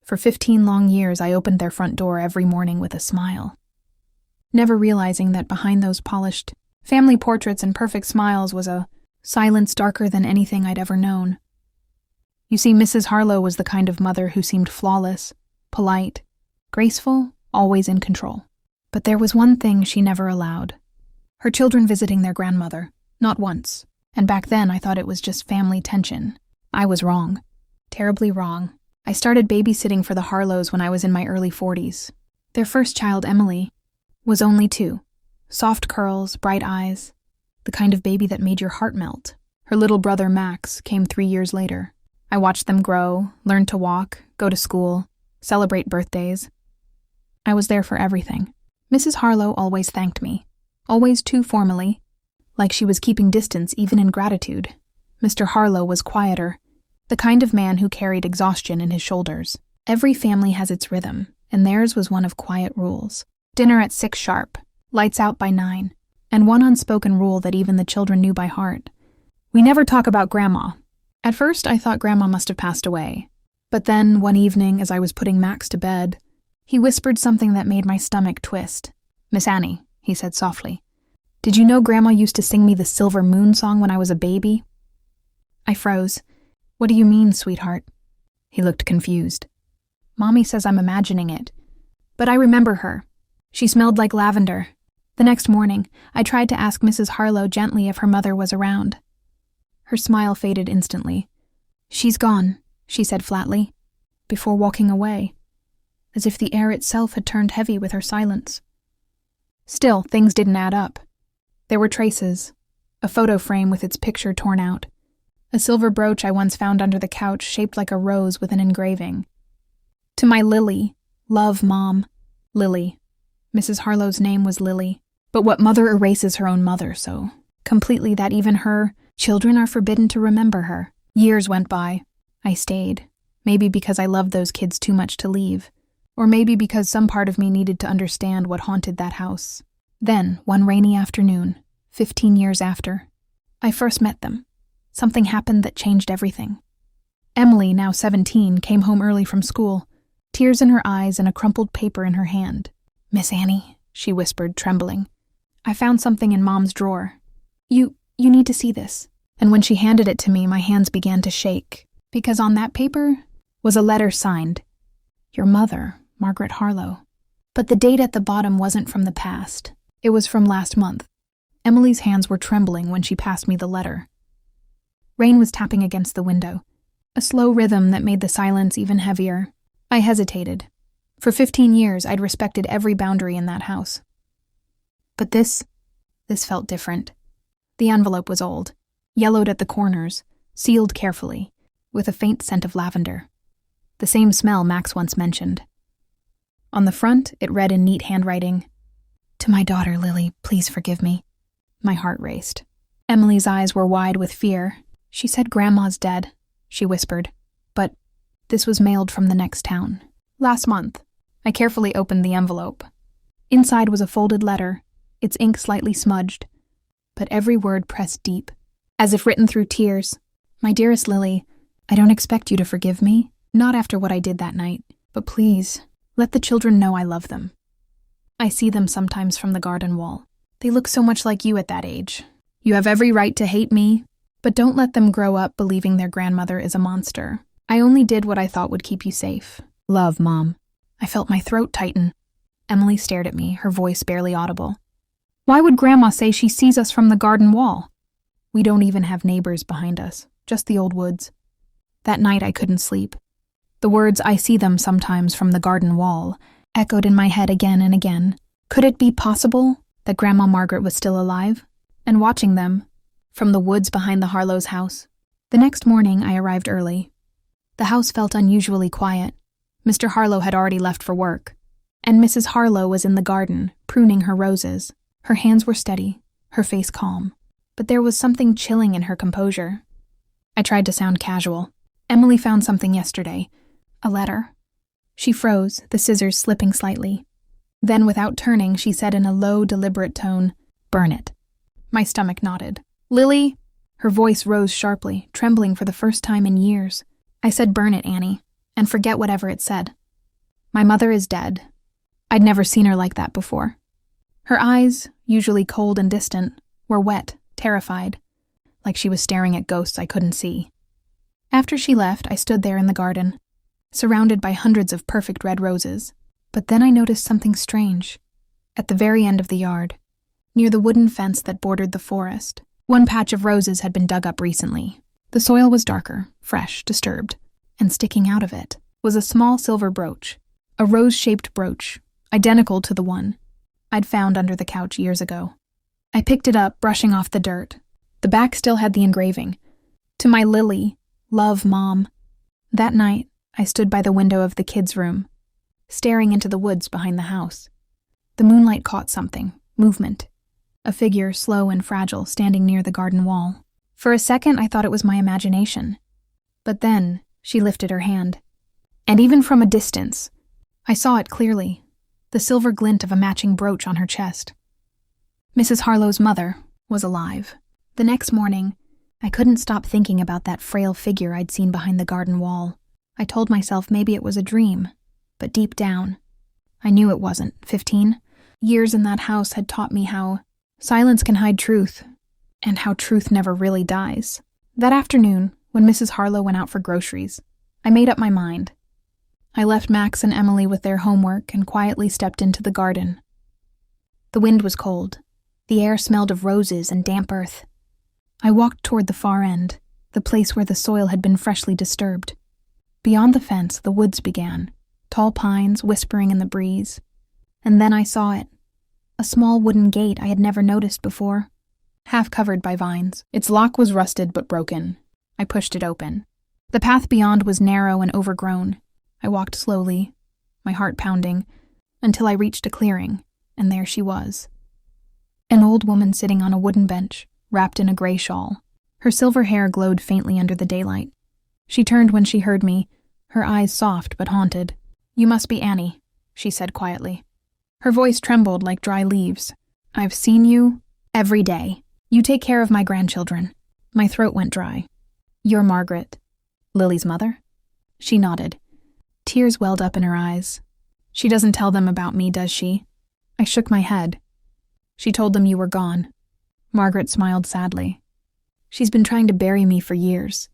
For 15 long years, I opened their front door every morning with a smile, never realizing that behind those polished family portraits and perfect smiles was a silence darker than anything I'd ever known. You see, Mrs. Harlow was the kind of mother who seemed flawless, polite, graceful, always in control. But there was one thing she never allowed: her children visiting their grandmother, not once. And back then I thought it was just family tension. I was wrong. Terribly wrong. I started babysitting for the Harlows when I was in my early 40s. Their first child, Emily, was only 2. Soft curls, bright eyes, the kind of baby that made your heart melt. Her little brother, Max, came 3 years later. I watched them grow, learn to walk, go to school, celebrate birthdays. I was there for everything. Mrs. Harlow always thanked me, always too formally, like she was keeping distance even in gratitude. Mr. Harlow was quieter, the kind of man who carried exhaustion in his shoulders. Every family has its rhythm, and theirs was one of quiet rules. Dinner at 6 sharp, lights out by 9, and one unspoken rule that even the children knew by heart: we never talk about Grandma. At first, I thought Grandma must have passed away. But then, one evening, as I was putting Max to bed, he whispered something that made my stomach twist. "Miss Annie," he said softly, "did you know Grandma used to sing me the Silver Moon song when I was a baby?" I froze. "What do you mean, sweetheart?" He looked confused. "Mommy says I'm imagining it. But I remember her. She smelled like lavender." The next morning, I tried to ask Mrs. Harlow gently if her mother was around. Her smile faded instantly. "She's gone," she said flatly, before walking away, as if the air itself had turned heavy with her silence. Still, things didn't add up. There were traces: a photo frame with its picture torn out, a silver brooch I once found under the couch shaped like a rose with an engraving. "To my Lily, love, Mom." Lily. Mrs. Harlow's name was Lily. But what mother erases her own mother so completely that even her children are forbidden to remember her? Years went by. I stayed. Maybe because I loved those kids too much to leave. Or maybe because some part of me needed to understand what haunted that house. Then, one rainy afternoon, 15 years after, I first met them. Something happened that changed everything. Emily, now 17, came home early from school, tears in her eyes and a crumpled paper in her hand. "Miss Annie," she whispered, trembling, "I found something in Mom's drawer. You need to see this." And when she handed it to me, my hands began to shake, because on that paper was a letter signed, "Your mother, Margaret Harlow." But the date at the bottom wasn't from the past. It was from last month. Emily's hands were trembling when she passed me the letter. Rain was tapping against the window, a slow rhythm that made the silence even heavier. I hesitated. For 15 years, I'd respected every boundary in that house. But this felt different. The envelope was old, yellowed at the corners, sealed carefully, with a faint scent of lavender. The same smell Max once mentioned. On the front, it read in neat handwriting, "To my daughter, Lily, please forgive me." My heart raced. Emily's eyes were wide with fear. "She said Grandma's dead," she whispered. "But this was mailed from the next town. Last month." I carefully opened the envelope. Inside was a folded letter, its ink slightly smudged, but every word pressed deep, as if written through tears. "My dearest Lily, I don't expect you to forgive me, not after what I did that night, but please, let the children know I love them. I see them sometimes from the garden wall. They look so much like you at that age. You have every right to hate me, but don't let them grow up believing their grandmother is a monster. I only did what I thought would keep you safe. Love, Mom." I felt my throat tighten. Emily stared at me, her voice barely audible. "Why would Grandma say she sees us from the garden wall? We don't even have neighbors behind us, just the old woods." That night I couldn't sleep. The words, "I see them sometimes from the garden wall," echoed in my head again and again. Could it be possible that Grandma Margaret was still alive and watching them from the woods behind the Harlow's house? The next morning I arrived early. The house felt unusually quiet. Mr. Harlow had already left for work, and Mrs. Harlow was in the garden, pruning her roses. Her hands were steady, her face calm, but there was something chilling in her composure. I tried to sound casual. "Emily found something yesterday. A letter." She froze, the scissors slipping slightly. Then, without turning, she said in a low, deliberate tone, "Burn it." My stomach knotted. "Lily?" Her voice rose sharply, trembling for the first time in years. I said, "Burn it, Annie. and forget whatever it said. My mother is dead. I'd never seen her like that before. Her eyes, usually cold and distant, were wet, terrified, like she was staring at ghosts I couldn't see. After she left, I stood there in the garden, surrounded by hundreds of perfect red roses. But then I noticed something strange. At the very end of the yard, near the wooden fence that bordered the forest, one patch of roses had been dug up recently. The soil was darker, fresh, disturbed, and sticking out of it was a small silver brooch, a rose-shaped brooch, identical to the one I'd found under the couch years ago. I picked it up, brushing off the dirt. The back still had the engraving. To my Lily, love, Mom. That night, I stood by the window of the kids' room, staring into the woods behind the house. The moonlight caught something, movement. A figure, slow and fragile, standing near the garden wall. For a second, I thought it was my imagination. But then, she lifted her hand. And even from a distance, I saw it clearly, the silver glint of a matching brooch on her chest. Mrs. Harlow's mother was alive. The next morning, I couldn't stop thinking about that frail figure I'd seen behind the garden wall. I told myself maybe it was a dream, but deep down, I knew it wasn't. 15 years in that house had taught me how silence can hide truth, and how truth never really dies. That afternoon, when Mrs. Harlow went out for groceries, I made up my mind. I left Max and Emily with their homework and quietly stepped into the garden. The wind was cold. The air smelled of roses and damp earth. I walked toward the far end, the place where the soil had been freshly disturbed. Beyond the fence, the woods began, tall pines whispering in the breeze. And then I saw it, a small wooden gate I had never noticed before, half covered by vines. Its lock was rusted but broken. I pushed it open. The path beyond was narrow and overgrown. I walked slowly, my heart pounding, until I reached a clearing, and there she was. An old woman sitting on a wooden bench, wrapped in a gray shawl. Her silver hair glowed faintly under the daylight. She turned when she heard me, her eyes soft but haunted. "You must be Annie," she said quietly. Her voice trembled like dry leaves. "I've seen you every day. You take care of my grandchildren." My throat went dry. "You're Margaret, Lily's mother?" She nodded. Tears welled up in her eyes. "She doesn't tell them about me, does she?" I shook my head. "She told them you were gone." Margaret smiled sadly. "She's been trying to bury me for years."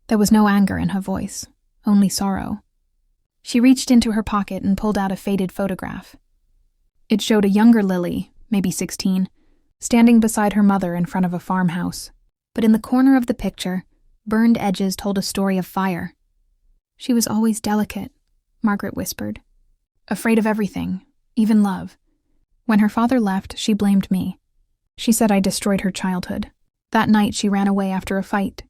There was no anger in her voice, only sorrow. She reached into her pocket and pulled out a faded photograph. It showed a younger Lily, maybe 16, standing beside her mother in front of a farmhouse. But in the corner of the picture, burned edges told a story of fire. "She was always delicate," Margaret whispered. "Afraid of everything, even love. When her father left, she blamed me. She said I destroyed her childhood. That night she ran away after a fight.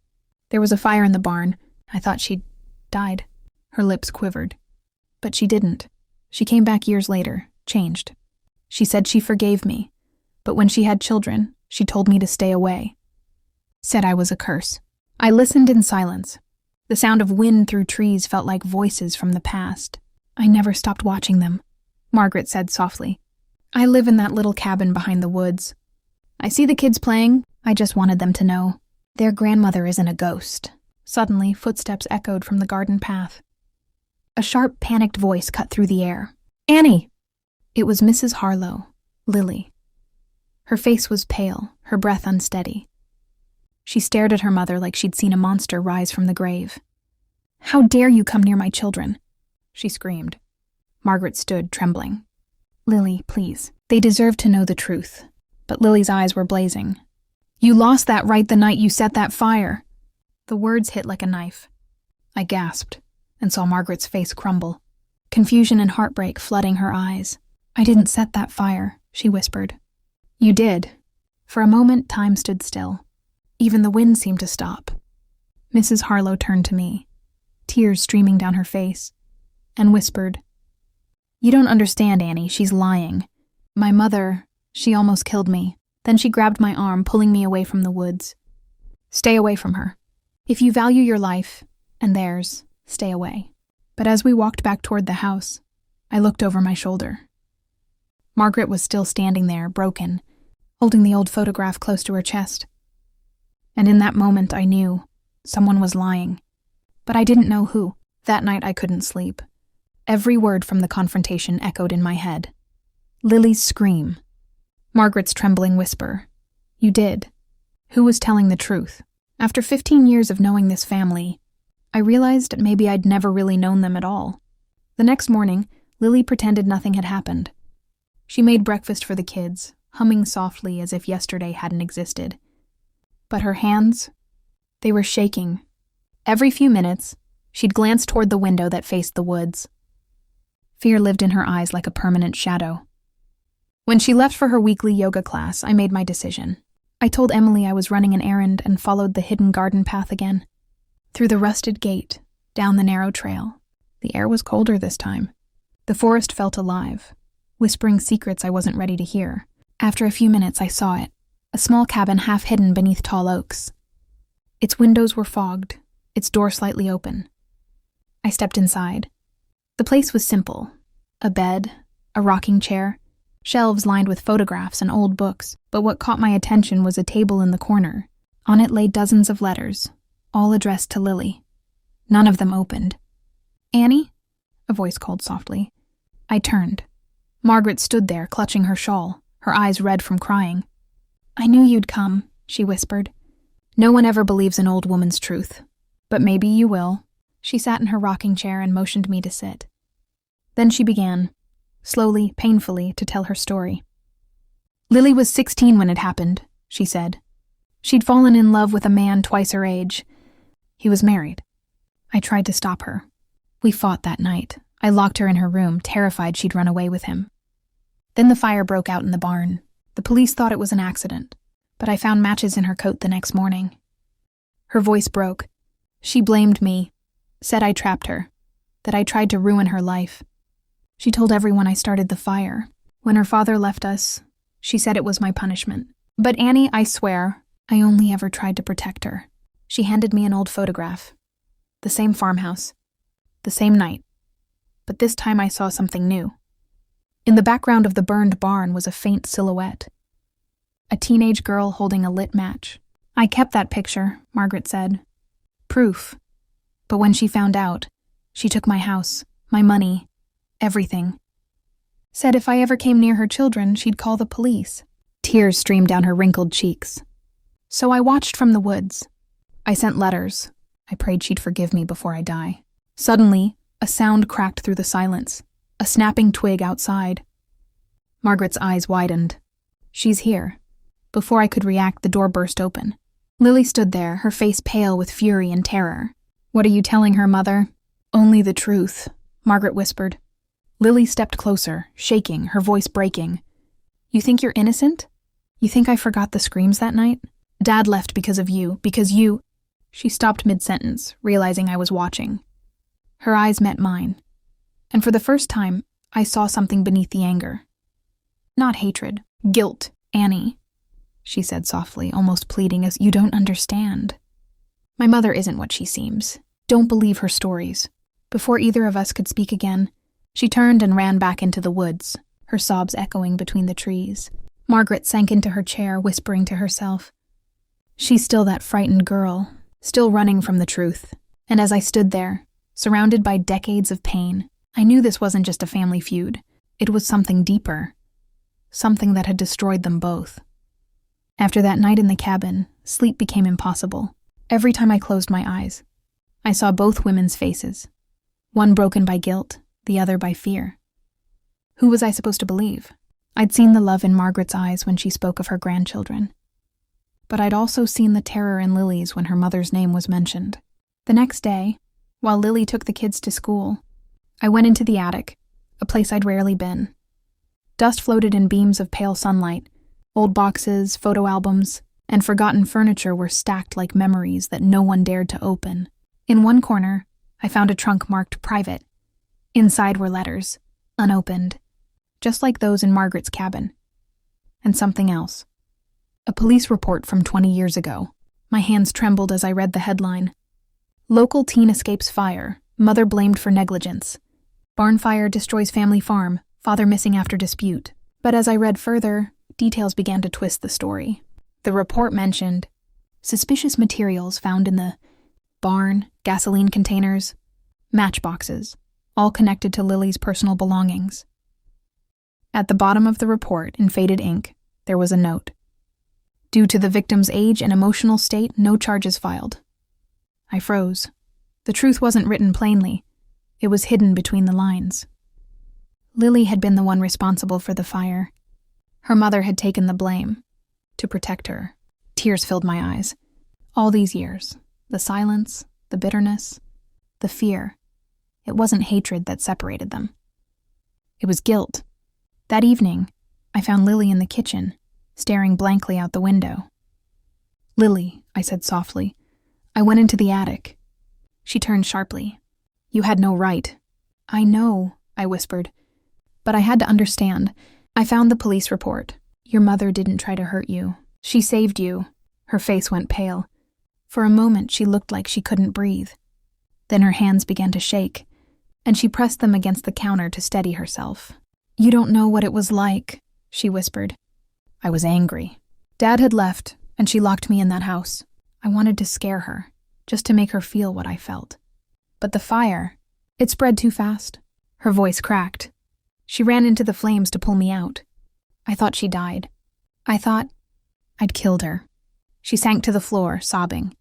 There was a fire in the barn. I thought she'd died." Her lips quivered. "But she didn't. She came back years later, changed. She said she forgave me, but when she had children, she told me to stay away. Said I was a curse." I listened in silence. The sound of wind through trees felt like voices from the past. "I never stopped watching them," Margaret said softly. "I live in that little cabin behind the woods. I see the kids playing. I just wanted them to know their grandmother isn't a ghost." Suddenly, footsteps echoed from the garden path. A sharp, panicked voice cut through the air. "Annie!" It was Mrs. Harlow, Lily. Her face was pale, her breath unsteady. She stared at her mother like she'd seen a monster rise from the grave. "How dare you come near my children?" she screamed. Margaret stood, trembling. "Lily, please. They deserve to know the truth." But Lily's eyes were blazing. "You lost that right the night you set that fire." The words hit like a knife. I gasped and saw Margaret's face crumble, confusion and heartbreak flooding her eyes. "I didn't set that fire," she whispered. "You did." For a moment, time stood still. Even the wind seemed to stop. Mrs. Harlow turned to me, tears streaming down her face, and whispered, "You don't understand, Annie. She's lying. My mother, she almost killed me. Then she grabbed my arm, pulling me away from the woods. Stay away from her. If you value your life, and theirs, stay away." But as we walked back toward the house, I looked over my shoulder. Margaret was still standing there, broken, holding the old photograph close to her chest. And in that moment I knew someone was lying, but I didn't know who. That night I couldn't sleep. Every word from the confrontation echoed in my head. Lily's scream. Margaret's trembling whisper. You did. Who was telling the truth? After 15 years of knowing this family, I realized maybe I'd never really known them at all. The next morning, Lily pretended nothing had happened. She made breakfast for the kids, humming softly as if yesterday hadn't existed. But her hands, they were shaking. Every few minutes, she'd glance toward the window that faced the woods. Fear lived in her eyes like a permanent shadow. When she left for her weekly yoga class, I made my decision. I told Emily I was running an errand and followed the hidden garden path again. Through the rusted gate, down the narrow trail. The air was colder this time. The forest felt alive, whispering secrets I wasn't ready to hear. After a few minutes, I saw it, a small cabin half hidden beneath tall oaks. Its windows were fogged, its door slightly open. I stepped inside. The place was simple. A bed, a rocking chair, shelves lined with photographs and old books, but what caught my attention was a table in the corner. On it lay dozens of letters, all addressed to Lily. None of them opened. Annie? A voice called softly. I turned. Margaret stood there, clutching her shawl, her eyes red from crying. I knew you'd come, she whispered. No one ever believes an old woman's truth. But maybe you will. She sat in her rocking chair and motioned me to sit. Then she began, slowly, painfully, to tell her story. Lily was 16 when it happened, she said. She'd fallen in love with a man twice her age. He was married. I tried to stop her. We fought that night. I locked her in her room, terrified she'd run away with him. Then the fire broke out in the barn. The police thought it was an accident, but I found matches in her coat the next morning. Her voice broke. She blamed me, said I trapped her, that I tried to ruin her life. She told everyone I started the fire. When her father left us, she said it was my punishment. But Annie, I swear, I only ever tried to protect her. She handed me an old photograph. The same farmhouse. The same night. But this time I saw something new. In the background of the burned barn was a faint silhouette. A teenage girl holding a lit match. I kept that picture, Margaret said. Proof. But when she found out, she took my house, my money, everything. Said if I ever came near her children, she'd call the police. Tears streamed down her wrinkled cheeks. So I watched from the woods. I sent letters. I prayed she'd forgive me before I die. Suddenly, a sound cracked through the silence. A snapping twig outside. Margaret's eyes widened. She's here. Before I could react, the door burst open. Lily stood there, her face pale with fury and terror. What are you telling her, Mother? Only the truth, Margaret whispered. Lily stepped closer, shaking, her voice breaking. You think you're innocent? You think I forgot the screams that night? Dad left because of you, because you... She stopped mid-sentence, realizing I was watching. Her eyes met mine. And for the first time, I saw something beneath the anger. Not hatred, guilt, Annie, she said softly, almost pleading, as you don't understand. My mother isn't what she seems. Don't believe her stories. Before either of us could speak again, she turned and ran back into the woods, her sobs echoing between the trees. Margaret sank into her chair, whispering to herself. She's still that frightened girl, still running from the truth. And as I stood there, surrounded by decades of pain, I knew this wasn't just a family feud. It was something deeper. Something that had destroyed them both. After that night in the cabin, sleep became impossible. Every time I closed my eyes, I saw both women's faces. One broken by guilt, the other by fear. Who was I supposed to believe? I'd seen the love in Margaret's eyes when she spoke of her grandchildren. But I'd also seen the terror in Lily's when her mother's name was mentioned. The next day, while Lily took the kids to school, I went into the attic, a place I'd rarely been. Dust floated in beams of pale sunlight. Old boxes, photo albums, and forgotten furniture were stacked like memories that no one dared to open. In one corner, I found a trunk marked private. Inside were letters, unopened, just like those in Margaret's cabin. And something else. A police report from 20 years ago. My hands trembled as I read the headline. Local teen escapes fire, mother blamed for negligence. Barn fire destroys family farm, father missing after dispute. But as I read further, details began to twist the story. The report mentioned suspicious materials found in the barn, gasoline containers, matchboxes, all connected to Lily's personal belongings. At the bottom of the report, in faded ink, there was a note. Due to the victim's age and emotional state, no charges filed. I froze. The truth wasn't written plainly. It was hidden between the lines. Lily had been the one responsible for the fire. Her mother had taken the blame. To protect her. Tears filled my eyes. All these years. The silence, the bitterness, the fear. It wasn't hatred that separated them. It was guilt. That evening, I found Lily in the kitchen, staring blankly out the window. "Lily," I said softly, "I went into the attic." She turned sharply. "You had no right." "I know," I whispered. "But I had to understand. I found the police report. Your mother didn't try to hurt you. She saved you." Her face went pale. For a moment, she looked like she couldn't breathe. Then her hands began to shake, and she pressed them against the counter to steady herself. "You don't know what it was like," she whispered. I was angry. Dad had left, and she locked me in that house. I wanted to scare her, just to make her feel what I felt. But the fire, it spread too fast. Her voice cracked. She ran into the flames to pull me out. I thought she died. I thought I'd killed her. She sank to the floor, sobbing.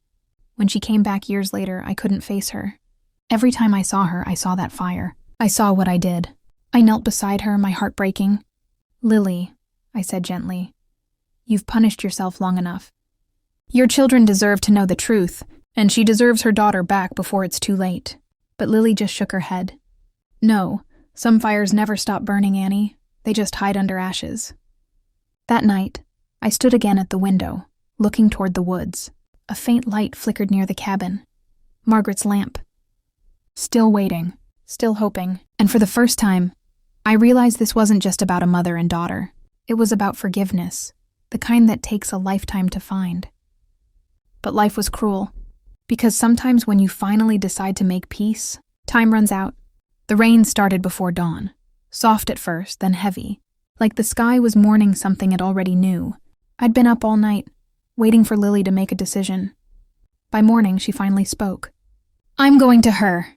When she came back years later, I couldn't face her. Every time I saw her, I saw that fire. I saw what I did. I knelt beside her, my heart breaking. "Lily," I said gently, "you've punished yourself long enough. Your children deserve to know the truth, and she deserves her daughter back before it's too late." But Lily just shook her head. "No, some fires never stop burning, Annie. They just hide under ashes." That night, I stood again at the window, looking toward the woods. A faint light flickered near the cabin. Margaret's lamp. Still waiting, still hoping, and for the first time, I realized this wasn't just about a mother and daughter. It was about forgiveness, the kind that takes a lifetime to find. But life was cruel, because sometimes when you finally decide to make peace, time runs out. The rain started before dawn, soft at first, then heavy, like the sky was mourning something it already knew. I'd been up all night, waiting for Lily to make a decision. By morning, she finally spoke. "I'm going to her,"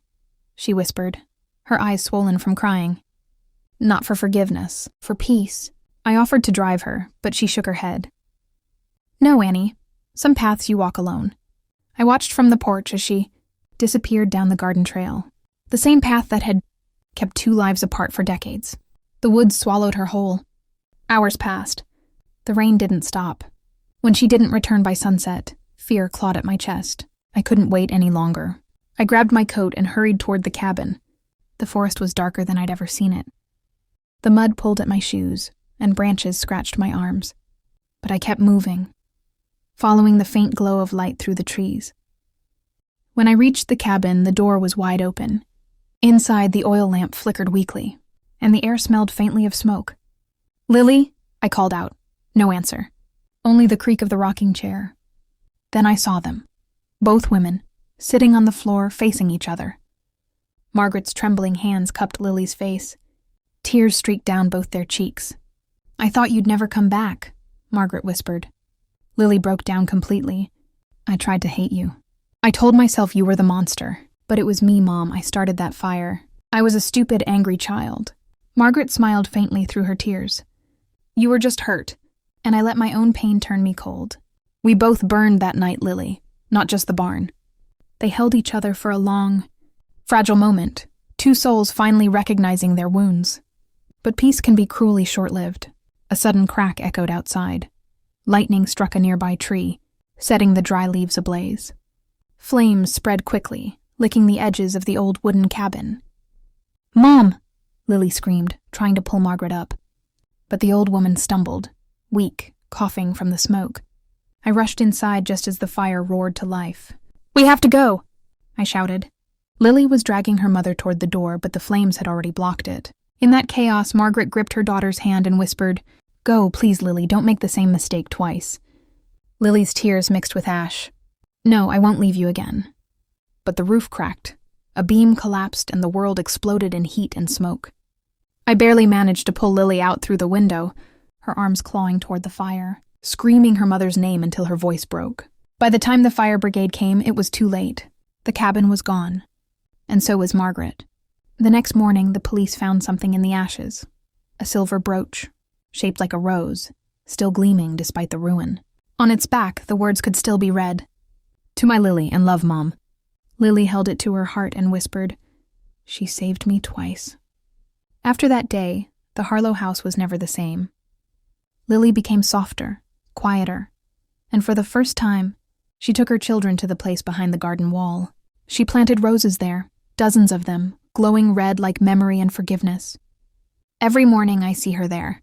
she whispered, her eyes swollen from crying. Not for forgiveness, for peace. I offered to drive her, but she shook her head. "No, Annie. Some paths you walk alone." I watched from the porch as she disappeared down the garden trail, the same path that had kept two lives apart for decades. The woods swallowed her whole. Hours passed. The rain didn't stop. When she didn't return by sunset, fear clawed at my chest. I couldn't wait any longer. I grabbed my coat and hurried toward the cabin. The forest was darker than I'd ever seen it. The mud pulled at my shoes, and branches scratched my arms. But I kept moving, following the faint glow of light through the trees. When I reached the cabin, the door was wide open. Inside, the oil lamp flickered weakly, and the air smelled faintly of smoke. "Lily?" I called out. No answer. Only the creak of the rocking chair. Then I saw them. Both women, sitting on the floor, facing each other. Margaret's trembling hands cupped Lily's face. Tears streaked down both their cheeks. "I thought you'd never come back," Margaret whispered. Lily broke down completely. "I tried to hate you. I told myself you were the monster, but it was me, Mom. I started that fire. I was a stupid, angry child." Margaret smiled faintly through her tears. "You were just hurt, and I let my own pain turn me cold. We both burned that night, Lily, not just the barn." They held each other for a long, fragile moment, two souls finally recognizing their wounds. But peace can be cruelly short-lived. A sudden crack echoed outside. Lightning struck a nearby tree, setting the dry leaves ablaze. Flames spread quickly, licking the edges of the old wooden cabin. "Mom!" Lily screamed, trying to pull Margaret up. But the old woman stumbled, weak, coughing from the smoke. I rushed inside just as the fire roared to life. "We have to go!" I shouted. Lily was dragging her mother toward the door, but the flames had already blocked it. In that chaos, Margaret gripped her daughter's hand and whispered, "Go, please, Lily, don't make the same mistake twice." Lily's tears mixed with ash. "No, I won't leave you again." But the roof cracked. A beam collapsed and the world exploded in heat and smoke. I barely managed to pull Lily out through the window, her arms clawing toward the fire, screaming her mother's name until her voice broke. By the time the fire brigade came, it was too late. The cabin was gone. and so was Margaret. The next morning, the police found something in the ashes. A silver brooch, shaped like a rose, still gleaming despite the ruin. On its back, the words could still be read. "To my Lily and love, Mom." Lily held it to her heart and whispered, "She saved me twice." After that day, the Harlow house was never the same. Lily became softer, quieter, and for the first time, she took her children to the place behind the garden wall. She planted roses there, dozens of them, glowing red like memory and forgiveness. Every morning I see her there,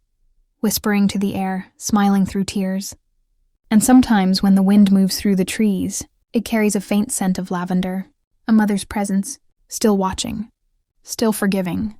whispering to the air, smiling through tears. And sometimes when the wind moves through the trees, it carries a faint scent of lavender, a mother's presence, still watching, still forgiving.